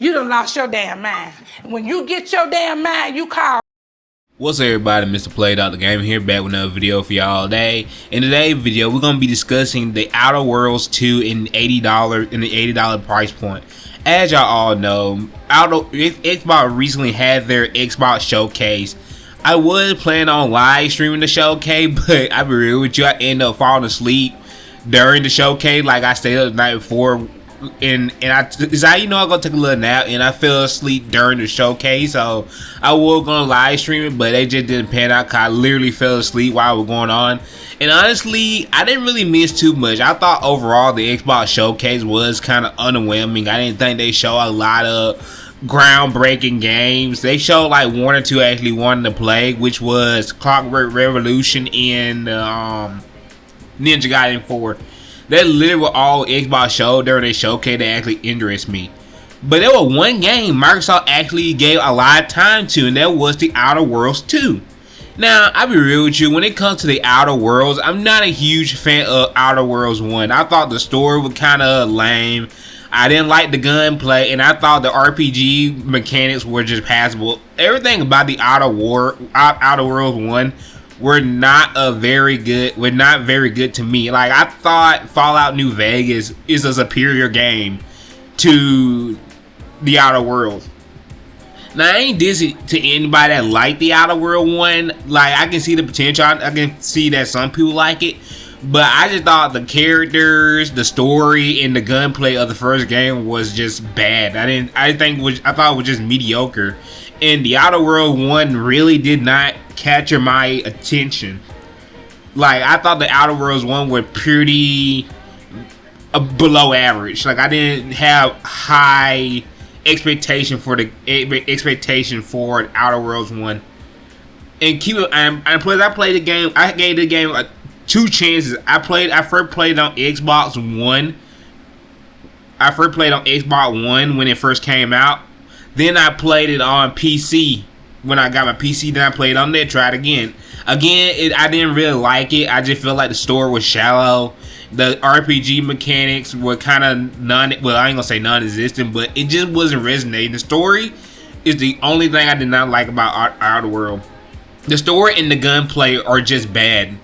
You done lost your damn mind. When you get your damn mind, you call. What's up, everybody? Mr. Play Dr. Game here, back with another video for y'all today. In today's video, we're gonna be discussing the Outer Worlds 2 in the $80 price point. As y'all all know, Xbox recently had their Xbox showcase. I was planning on live streaming the showcase, but I'll be real with you, I ended up falling asleep during the showcase. Like I stayed up the night before, and I'm gonna take a little nap, and I fell asleep during the showcase. So I was gonna live stream it, but they just didn't pan out because I literally fell asleep while it was going on. And honestly, I didn't really miss too much. I thought overall the Xbox showcase was kind of underwhelming. I didn't think they showed a lot of groundbreaking games. They showed like one or two I actually wanted to play, which was Clockwork Revolution and Ninja Gaiden 4. That literally were all Xbox showed during their showcase that actually interests me. But there was one game Microsoft actually gave a lot of time to, and that was the Outer Worlds 2. Now, I'll be real with you, when it comes to the Outer Worlds, I'm not a huge fan of Outer Worlds 1. I thought the story was kind of lame. I didn't like the gunplay, and I thought the RPG mechanics were just passable. Everything about the Outer Worlds 1 were not very good to me. Like, I thought Fallout New Vegas is a superior game to the Outer Worlds. Now, I ain't dissing to anybody that like the Outer World 1. Like, I can see the potential. I can see that some people like it. But I just thought the characters, the story, and the gunplay of the first game was just bad. I thought it was just mediocre. And the Outer World 1 really did not capture my attention. Like, I thought the Outer Worlds 1 were pretty below average. Like, I didn't have high expectation for the Outer Worlds 1. And I played the game. I gave the game two chances. I first played it on Xbox One. I first played on Xbox One when it first came out. Then I played it on PC. When I got my PC, then I played on there. Tried again. I didn't really like it. I just felt like the story was shallow. The RPG mechanics were kind of I ain't gonna say non-existent, but it just wasn't resonating. The story is the only thing I did not like about Outer World. The story and the gunplay are just bad.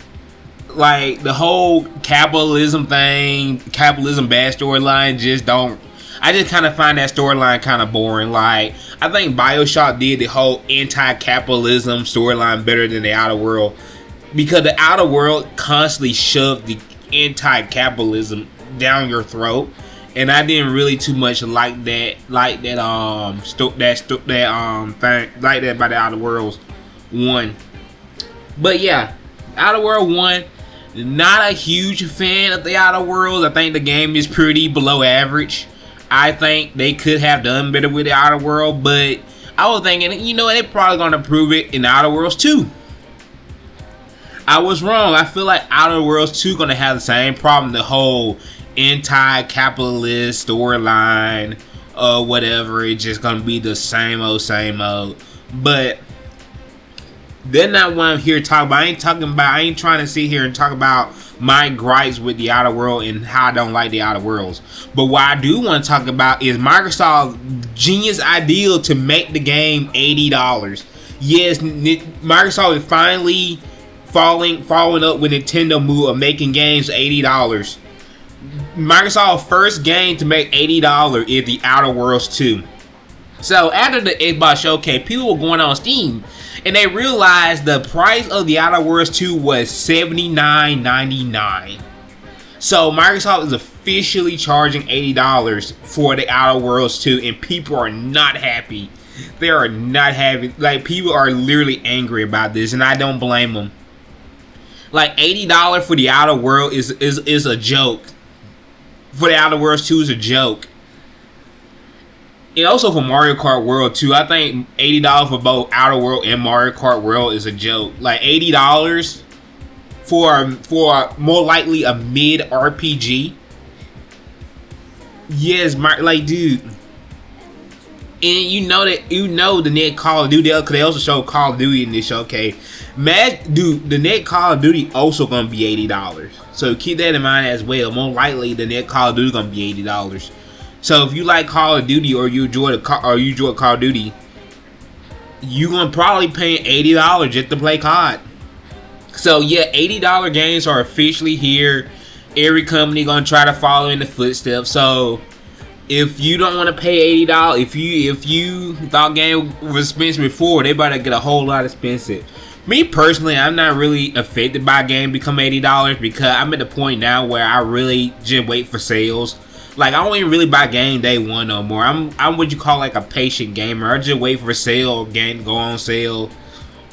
Like, the whole capitalism bad storyline just don't. I just kind of find that storyline kind of boring. Like, I think BioShock did the whole anti-capitalism storyline better than the Outer World, because the Outer World constantly shoved the anti-capitalism down your throat, and I didn't really too much like that about the Outer Worlds 1. But yeah, Outer World 1, not a huge fan of the Outer Worlds. I think the game is pretty below average. I think they could have done better with the Outer World, but I was thinking, they're probably gonna prove it in Outer Worlds 2. I was wrong. I feel like Outer Worlds 2 gonna have the same problem, the whole anti-capitalist storyline or whatever. It's just gonna be the same old. But they're not what I'm here to talk about. I ain't trying to sit here and talk about my gripes with the Outer World and how I don't like the Outer Worlds. But what I do want to talk about is Microsoft's genius idea to make the game $80. Yes, Microsoft is finally following up with Nintendo move of making games $80. Microsoft's first game to make $80 is the Outer Worlds 2. So after the Xbox showcase, people were going on Steam, and they realized the price of the Outer Worlds 2 was $79.99. So Microsoft is officially charging $80 for the Outer Worlds 2, and people are not happy. They are not happy. Like, people are literally angry about this, and I don't blame them. Like, $80 for the Outer World is a joke. For the Outer Worlds 2 is a joke. And also for Mario Kart World 2, I think $80 for both Outer World and Mario Kart World is a joke. Like, $80 for more likely a mid RPG. Yes, like, dude. And the next Call of Duty, because they also show Call of Duty in this showcase. Dude, the next Call of Duty also gonna be $80. So keep that in mind as well. More likely, the next Call of Duty gonna be $80. So if you like Call of Duty or you enjoy Call of Duty, you gonna probably pay $80 just to play COD. So yeah, $80 games are officially here. Every company gonna try to follow in the footsteps. So if you don't want to pay $80, if you thought game was expensive before, they better get a whole lot expensive. Me personally, I'm not really affected by a game become $80 because I'm at the point now where I really just wait for sales. Like, I don't even really buy game day one no more. I'm what you call like a patient gamer. I just wait for sale, game go on sale,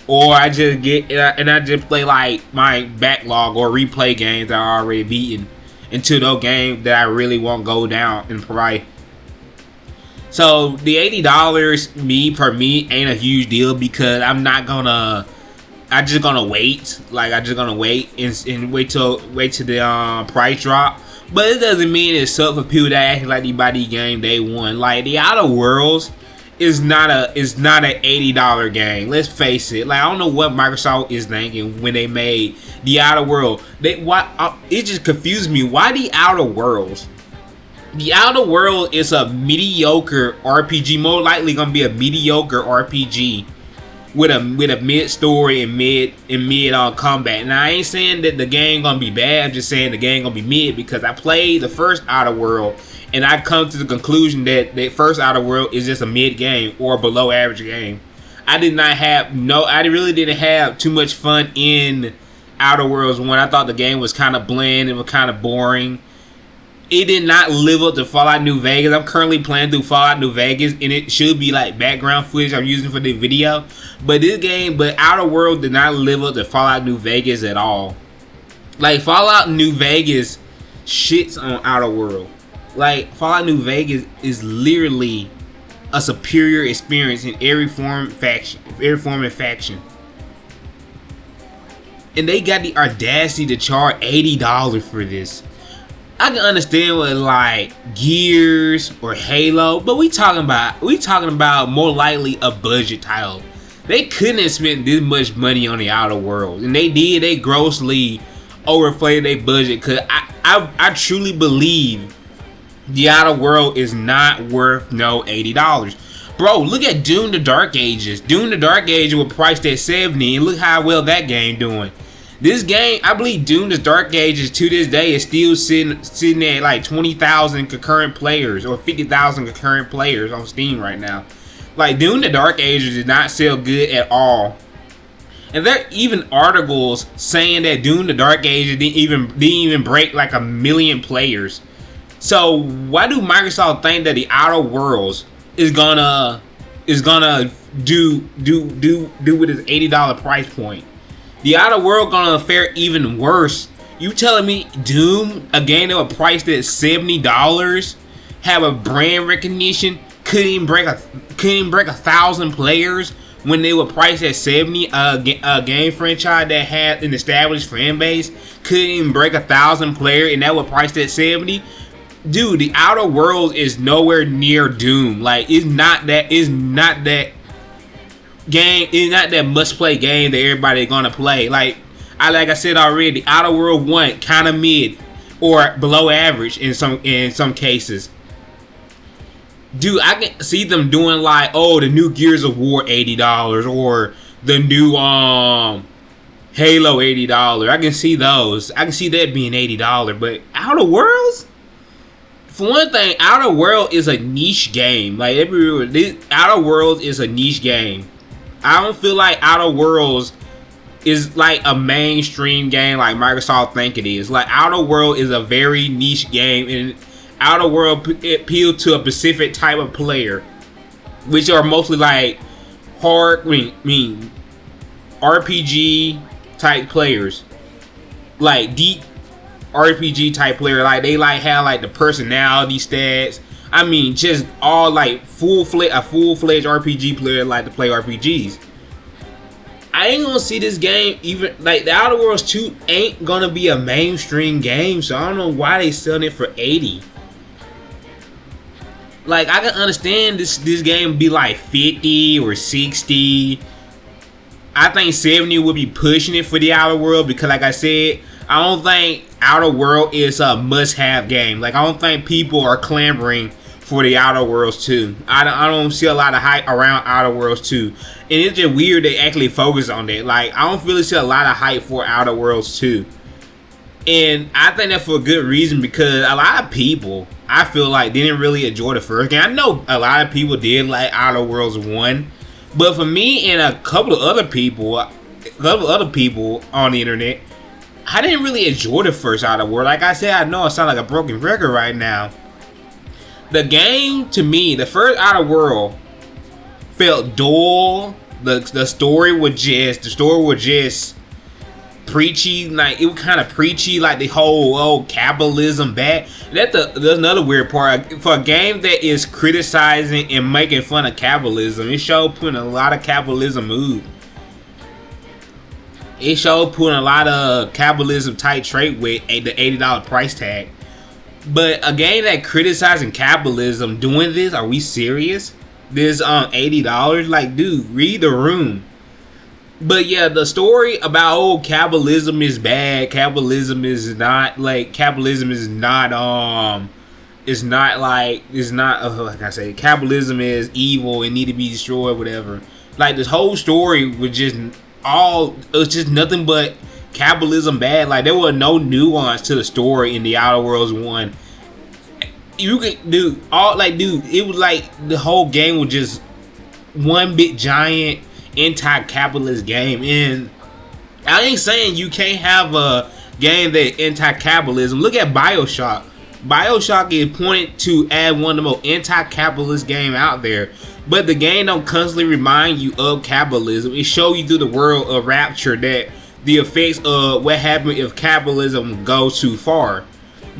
or I just get and I just play like my backlog or replay games that I already beaten until those games that I really won't go down in price. So the $80 for me ain't a huge deal because I'm just gonna wait. Like, I'm just gonna wait and wait till the price drop. But it doesn't mean it's up for people that act like they buy the game day one. Like, the Outer Worlds is not an $80 game. Let's face it. Like, I don't know what Microsoft is thinking when they made the Outer World. It just confused me. Why the Outer Worlds? The Outer World is a mediocre RPG. More likely gonna be a mediocre RPG with a mid story and mid combat. Now, I ain't saying that the game gonna be bad. I'm just saying the game gonna be mid because I played the first Outer World and I come to the conclusion that the first Outer World is just a mid game or below average game. I really didn't have too much fun in Outer Worlds 1. I thought the game was kind of bland and was kind of boring. It did not live up to Fallout New Vegas. I'm currently playing through Fallout New Vegas, and it should be like background footage I'm using for the video. But Outer World did not live up to Fallout New Vegas at all. Like, Fallout New Vegas shits on Outer World. Like, Fallout New Vegas is literally a superior experience in every form and faction. And they got the audacity to charge $80 for this. I can understand with like Gears or Halo, but we talking about more likely a budget title. They couldn't have spent this much money on the Outer Worlds, and they grossly overplayed their budget. Cause I truly believe the Outer World is not worth no $80. Bro, look at Doom: The Dark Ages. Doom: The Dark Ages was priced at $70, and look how well that game doing. This game, I believe Doom: The Dark Ages to this day is still sitting at like 20,000 concurrent players or 50,000 concurrent players on Steam right now. Like, Doom: The Dark Ages did not sell good at all. And there are even articles saying that Doom: The Dark Ages didn't even break like 1 million players. So why do Microsoft think that the Outer Worlds is gonna do with its $80 price point? The Outer World gonna fare even worse. You telling me Doom, a game that was priced at $70, have a brand recognition, couldn't even break 1,000 players when they were priced at 70? A game franchise that had an established fan base couldn't even break 1,000 players, and that was priced at 70. Dude, the Outer Worlds is nowhere near Doom. Like, it's not that game. It's not that must-play game that everybody gonna play. Like I said already, the Outer World 1 kind of mid or below average in some cases. Dude, I can see them doing like, oh, the new Gears of War $80 or the new Halo $80. I can see those. I can see that being $80. But Outer Worlds? For one thing, Outer World is a niche game. Like, Outer Worlds is a niche game. I don't feel like Outer Worlds is like a mainstream game like Microsoft think it is. Like, Outer World is a very niche game, and Outer World appeals to a specific type of player, which are mostly like RPG type players, like deep RPG type player. Like, they like have like the personality stats. I mean, just all like a full-fledged RPG player like to play RPGs. I ain't gonna see this game even like the Outer Worlds 2 ain't gonna be a mainstream game, so I don't know why they selling it for $80. Like, I can understand this game be like 50 or 60. I think 70 would be pushing it for the Outer World because, like I said, I don't think Outer World is a must-have game. Like, I don't think people are clamoring for the Outer Worlds 2. I don't see a lot of hype around Outer Worlds 2. And it's just weird they actually focus on that. Like, I don't really see a lot of hype for Outer Worlds 2. And I think that for a good reason, because a lot of people, I feel like, didn't really enjoy the first game. I know a lot of people did like Outer Worlds 1. But for me and a couple of other people on the internet, I didn't really enjoy the first Outer World. Like I said, I know I sound like a broken record right now. The game, to me, the first Outer World felt dull. The story was just preachy. Like, it was kind of preachy, like the whole capitalism bad. That's another weird part. For a game that is criticizing and making fun of capitalism, it showed putting a lot of capitalism moves. It showed putting a lot of capitalism type trait with the $80 price tag. But a game that criticizing capitalism doing this, are we serious? This $80? Like, dude, read the room. But yeah, the story about capitalism is bad. Capitalism is not like capitalism is not like I say, capitalism is evil and need to be destroyed, whatever. Like, this whole story was just nothing but capitalism bad. Like, there was no nuance to the story in the Outer Worlds 1. You could it was like the whole game was just one big giant anti-capitalist game. And I ain't saying you can't have a game that anti-capitalism. Look at BioShock. BioShock is pointed to as one of the most anti-capitalist game out there. But the game don't constantly remind you of capitalism. It shows you through the world of Rapture that the effects of what happens if capitalism goes too far.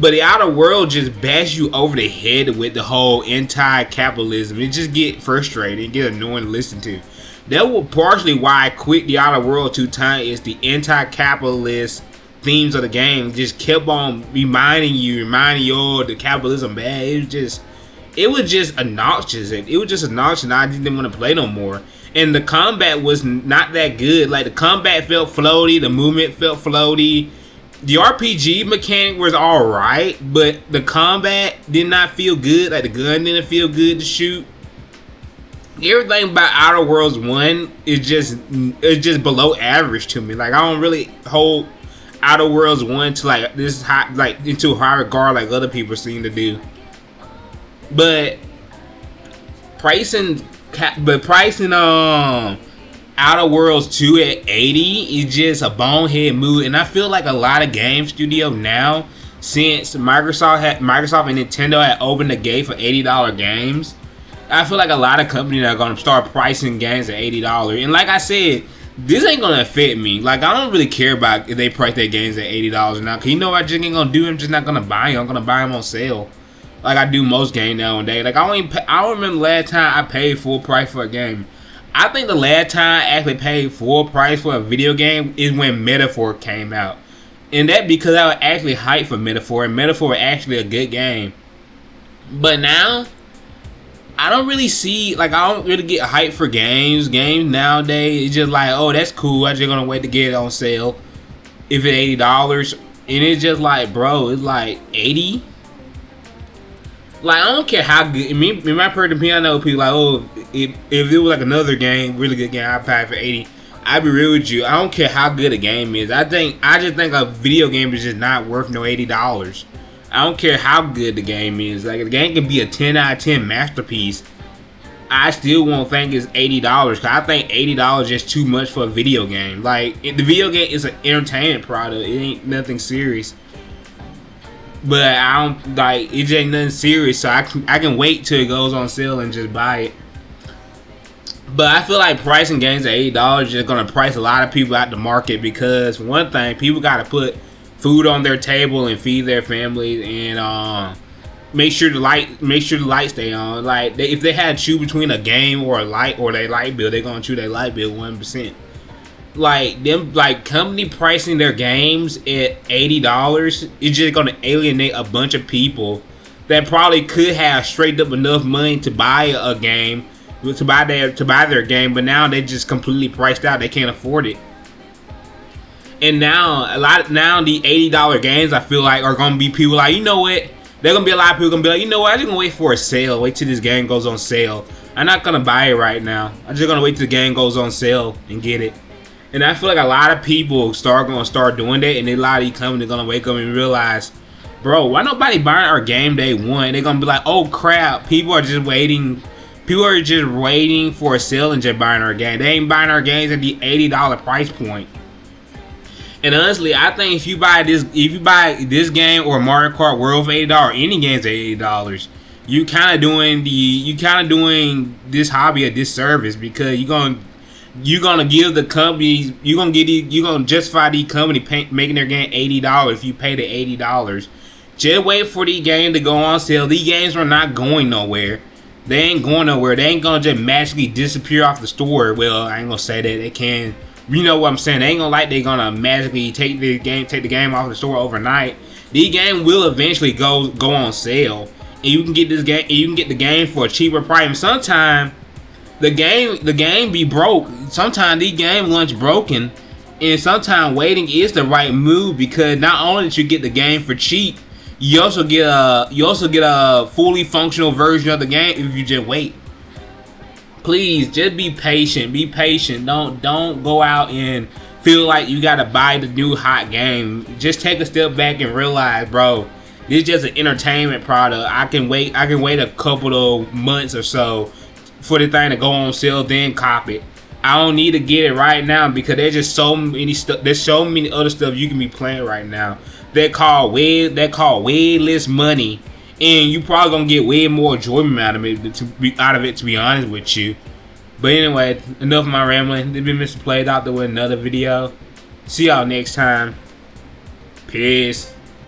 But the Outer World just bashes you over the head with the whole anti-capitalism. It just get frustrating and get annoying to listen to. That was partially why I quit the Outer World 2 times. Is the anti-capitalist themes of the game just kept on reminding you the capitalism bad. It was just obnoxious. It was just obnoxious, and I didn't want to play no more. And the combat was not that good. Like, the combat felt floaty, the movement felt floaty. The RPG mechanic was alright, but the combat did not feel good. Like, the gun didn't feel good to shoot. Everything about Outer Worlds 1 is just below average to me. Like, I don't really hold Outer Worlds 1 to like this high, like into a high regard like other people seem to do. But pricing Outer Worlds 2 at $80 is just a bonehead move. And I feel like a lot of game studio now, since Microsoft and Nintendo had opened the gate for $80 games, I feel like a lot of companies are going to start pricing games at $80. And like I said, this ain't going to affect me. Like, I don't really care about if they price their games at $80 or not. Because you know what I just ain't going to do? I'm just not going to buy them. I'm going to buy them on sale. Like I do most games nowadays. Like, I don't remember the last time I paid full price for a game. I think the last time I actually paid full price for a video game is when Metaphor came out. And that because I was actually hyped for Metaphor. And Metaphor was actually a good game. But now, I don't really see, like, I don't really get hyped for games. Games nowadays, it's just like, oh, that's cool. I'm just going to wait to get it on sale if it's $80. And it's just like, bro, it's like $80. Like, I don't care how good. In my personal opinion, I know people like, oh, if it was like another game, really good game, I'd pay for $80. I'll be real with you. I don't care how good a game is. I just think a video game is just not worth no $80. I don't care how good the game is. Like, the game can be a 10 out of 10 masterpiece. I still won't think it's $80. Cause I think $80 is just too much for a video game. Like, the video game is an entertainment product. It ain't nothing serious. But I don't, like, it just ain't nothing serious. So I can wait till it goes on sale and just buy it. But I feel like pricing games at $80 is just gonna price a lot of people out the market, because for one thing, people gotta put food on their table and feed their families, and make sure the lights stay on. Like, if they had to choose between a game or a light or their light bill, they're gonna choose their light bill 100%. Like, them, like, company pricing their games at $80 is just gonna alienate a bunch of people that probably could have straight up enough money to buy a game, to buy their game, but now they just completely priced out. They can't afford it. And now the $80 games, I feel like, are gonna be people like, you know what? There gonna be a lot of people gonna be like, you know what? I'm just gonna wait for a sale. Wait till this game goes on sale. I'm not gonna buy it right now. I'm just gonna wait till the game goes on sale and get it. And I feel like a lot of people gonna start doing that, and a lot of these companies gonna wake up and realize, bro, why nobody buying our game day one? They're gonna be like, oh crap, people are just waiting. People are just waiting for a sale and just buying our game. They ain't buying our games at the $80 price point. And honestly, I think if you buy this game or Mario Kart World for $80, or any games at $80, you kind of doing this hobby a disservice, because you're gonna give the companies, you're gonna justify the company making their game $80 if you pay the $80. Just wait for the game to go on sale. These games are not going nowhere. They ain't going nowhere. They ain't gonna just magically disappear off the store. Well, I ain't gonna say that. They can. You know what I'm saying? They ain't gonna like they're gonna magically take the game off the store overnight. The game will eventually go on sale, and you can get this game. You can get the game for a cheaper price. And sometimes the game be broke. Sometimes the game launch broken, and sometimes waiting is the right move, because not only did you get the game for cheap, you also get a fully functional version of the game if you just wait. Please, just be patient. Be patient. Don't go out and feel like you gotta buy the new hot game. Just take a step back and realize, bro, this is just an entertainment product. I can wait a couple of months or so for the thing to go on sale, then cop it. I don't need to get it right now, because there's just so many stuff. There's so many other stuff you can be playing right now. That call way less money, and you probably gonna get way more enjoyment out of it. To be honest with you. But anyway, enough of my rambling. This has been Mr. Play Doctor with another video. See y'all next time. Peace.